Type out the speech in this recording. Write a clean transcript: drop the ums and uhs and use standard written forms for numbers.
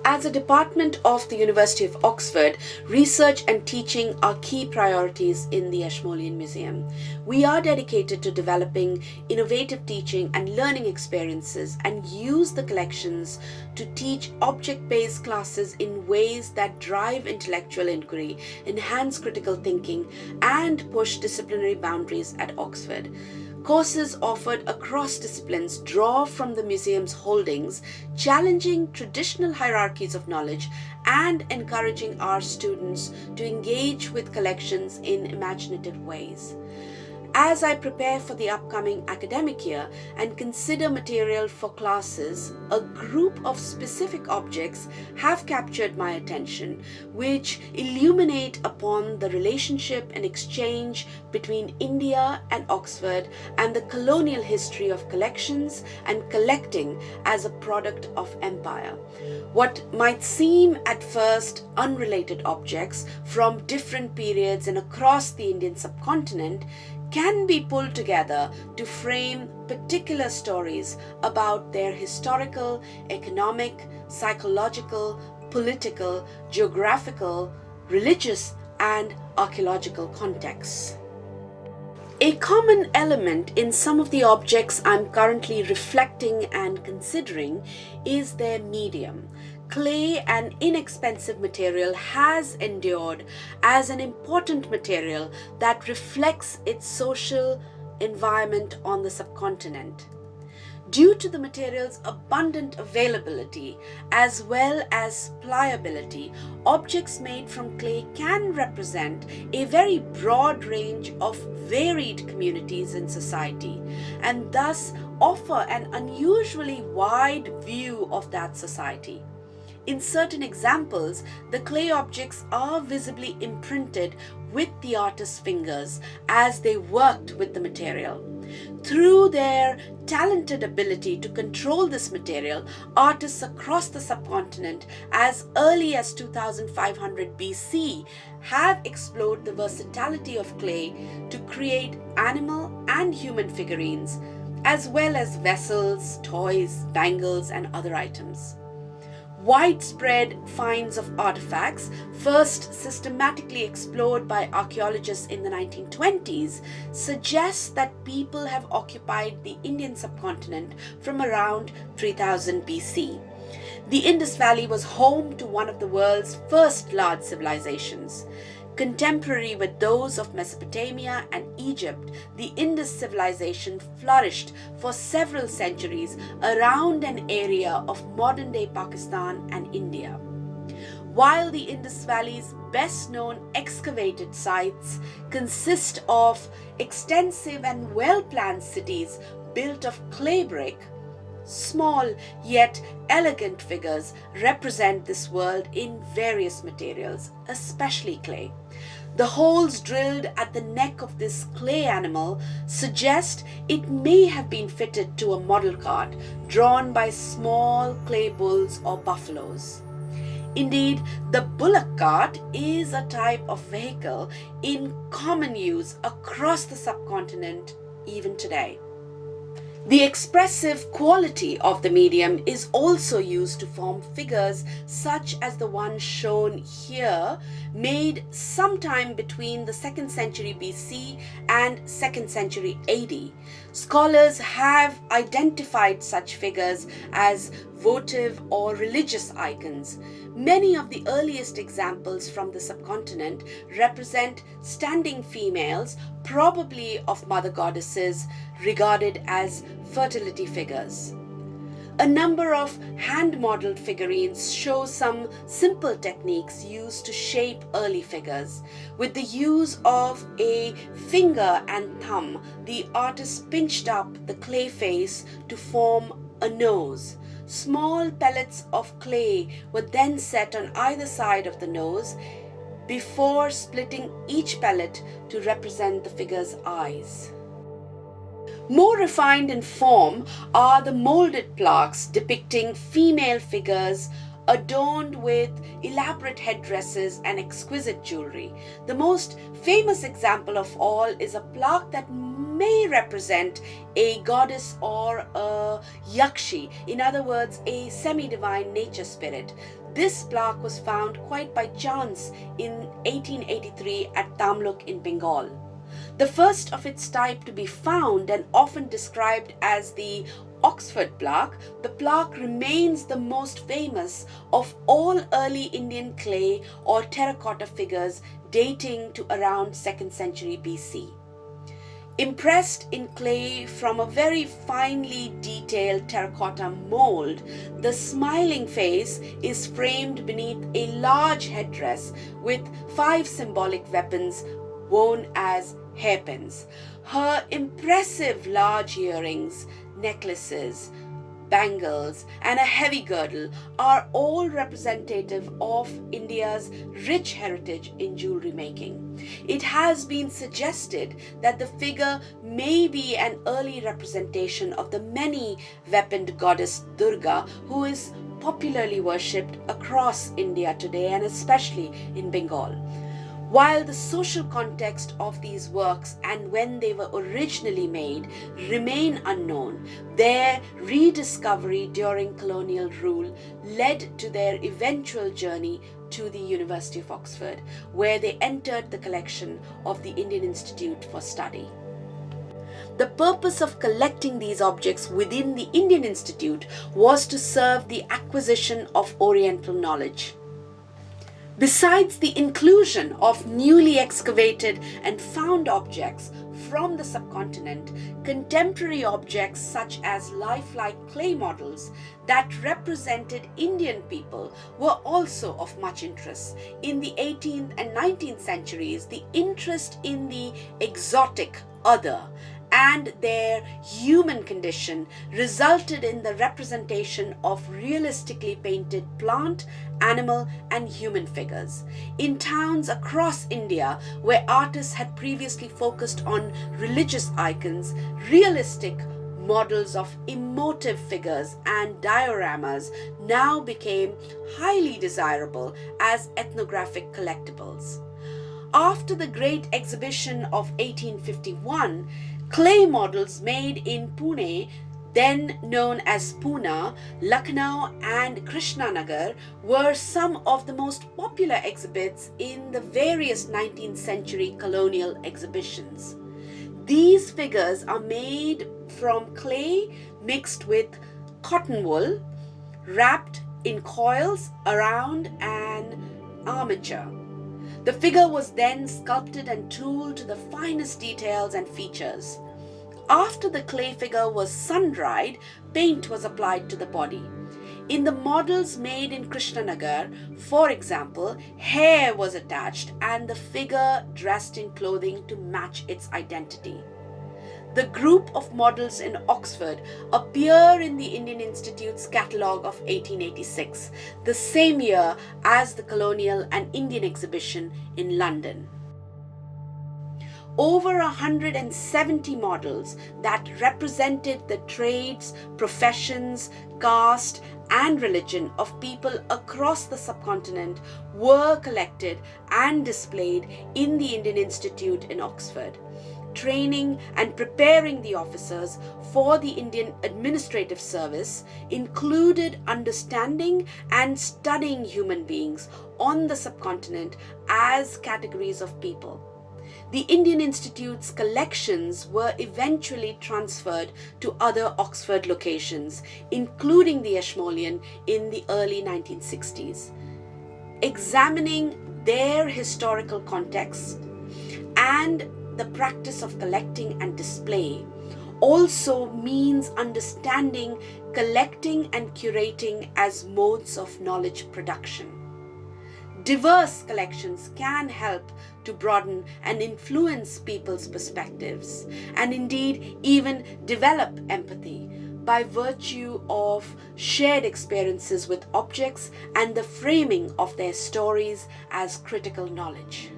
As a department of the University of Oxford, research and teaching are key priorities in the Ashmolean Museum. We are dedicated to developing innovative teaching and learning experiences and use the collections to teach object-based classes in ways that drive intellectual inquiry, enhance critical thinking, and push disciplinary boundaries at Oxford. Courses offered across disciplines draw from the museum's holdings, challenging traditional hierarchies of knowledge and encouraging our students to engage with collections in imaginative ways. As I prepare for the upcoming academic year and consider material for classes, a group of specific objects have captured my attention, which illuminate upon the relationship and exchange between India and Oxford and the colonial history of collections and collecting as a product of empire. What might seem at first unrelated objects from different periods and across the Indian subcontinent can be pulled together to frame particular stories about their historical, economic, psychological, political, geographical, religious, and archaeological contexts. A common element in some of the objects I'm currently reflecting and considering is their medium. Clay, an inexpensive material, has endured as an important material that reflects its social environment on the subcontinent. Due to the material's abundant availability as well as pliability, objects made from clay can represent a very broad range of varied communities in society and thus offer an unusually wide view of that society. In certain examples, the clay objects are visibly imprinted with the artist's fingers as they worked with the material. Through their talented ability to control this material, artists across the subcontinent as early as 2500 BC have explored the versatility of clay to create animal and human figurines, as well as vessels, toys, bangles, and other items. Widespread finds of artifacts, first systematically explored by archaeologists in the 1920s, suggests that people have occupied the Indian subcontinent from around 3000 BC. The Indus Valley was home to one of the world's first large civilizations. Contemporary with those of Mesopotamia and Egypt, the Indus civilization flourished for several centuries around an area of modern-day Pakistan and India. While the Indus Valley's best-known excavated sites consist of extensive and well-planned cities built of clay brick, small yet elegant figures represent this world in various materials, especially clay. The holes drilled at the neck of this clay animal suggest it may have been fitted to a model cart drawn by small clay bulls or buffaloes. Indeed, the bullock cart is a type of vehicle in common use across the subcontinent even today. The expressive quality of the medium is also used to form figures such as the one shown here, made sometime between the 2nd century BC and 2nd century AD. Scholars have identified such figures as votive or religious icons. Many of the earliest examples from the subcontinent represent standing females, probably of mother goddesses, regarded as fertility figures. A number of hand-modeled figurines show some simple techniques used to shape early figures. With the use of a finger and thumb, the artist pinched up the clay face to form a nose. Small pellets of clay were then set on either side of the nose before splitting each pellet to represent the figure's eyes. More refined in form are the molded plaques depicting female figures adorned with elaborate headdresses and exquisite jewelry. The most famous example of all is a plaque that may represent a goddess or a yakshi, in other words, a semi-divine nature spirit. This plaque was found quite by chance in 1883 at Tamluk in Bengal. The first of its type to be found and often described as the Oxford plaque, the plaque remains the most famous of all early Indian clay or terracotta figures dating to around 2nd century BC. Impressed in clay from a very finely detailed terracotta mold, the smiling face is framed beneath a large headdress with 5 symbolic weapons worn as hairpins. Her impressive large earrings, necklaces, bangles, and a heavy girdle are all representative of India's rich heritage in jewelry making. It has been suggested that the figure may be an early representation of the many-weaponed goddess Durga, who is popularly worshipped across India today and especially in Bengal. While the social context of these works and when they were originally made remain unknown, their rediscovery during colonial rule led to their eventual journey to the University of Oxford, where they entered the collection of the Indian Institute for Study. The purpose of collecting these objects within the Indian Institute was to serve the acquisition of Oriental knowledge. Besides the inclusion of newly excavated and found objects from the subcontinent, contemporary objects such as lifelike clay models that represented Indian people were also of much interest. In the 18th and 19th centuries, the interest in the exotic, other, and their human condition resulted in the representation of realistically painted plant, animal, and human figures. In towns across India where artists had previously focused on religious icons, realistic models of emotive figures and dioramas now became highly desirable as ethnographic collectibles. After the Great Exhibition of 1851, clay models made in Pune, then known as Pune, Lucknow and Krishnanagar, were some of the most popular exhibits in the various 19th century colonial exhibitions. These figures are made from clay mixed with cotton wool, wrapped in coils around an armature. The figure was then sculpted and tooled to the finest details and features. After the clay figure was sun-dried, paint was applied to the body. In the models made in Krishnanagar, for example, hair was attached and the figure dressed in clothing to match its identity. The group of models in Oxford appear in the Indian Institute's catalogue of 1886, the same year as the Colonial and Indian Exhibition in London. Over 170 models that represented the trades, professions, caste, and religion of people across the subcontinent were collected and displayed in the Indian Institute in Oxford. Training and preparing the officers for the Indian Administrative Service included understanding and studying human beings on the subcontinent as categories of people. The Indian Institute's collections were eventually transferred to other Oxford locations, including the Ashmolean in the early 1960s. Examining their historical context and the practice of collecting and display also means understanding collecting and curating as modes of knowledge production. Diverse collections can help to broaden and influence people's perspectives and indeed even develop empathy by virtue of shared experiences with objects and the framing of their stories as critical knowledge.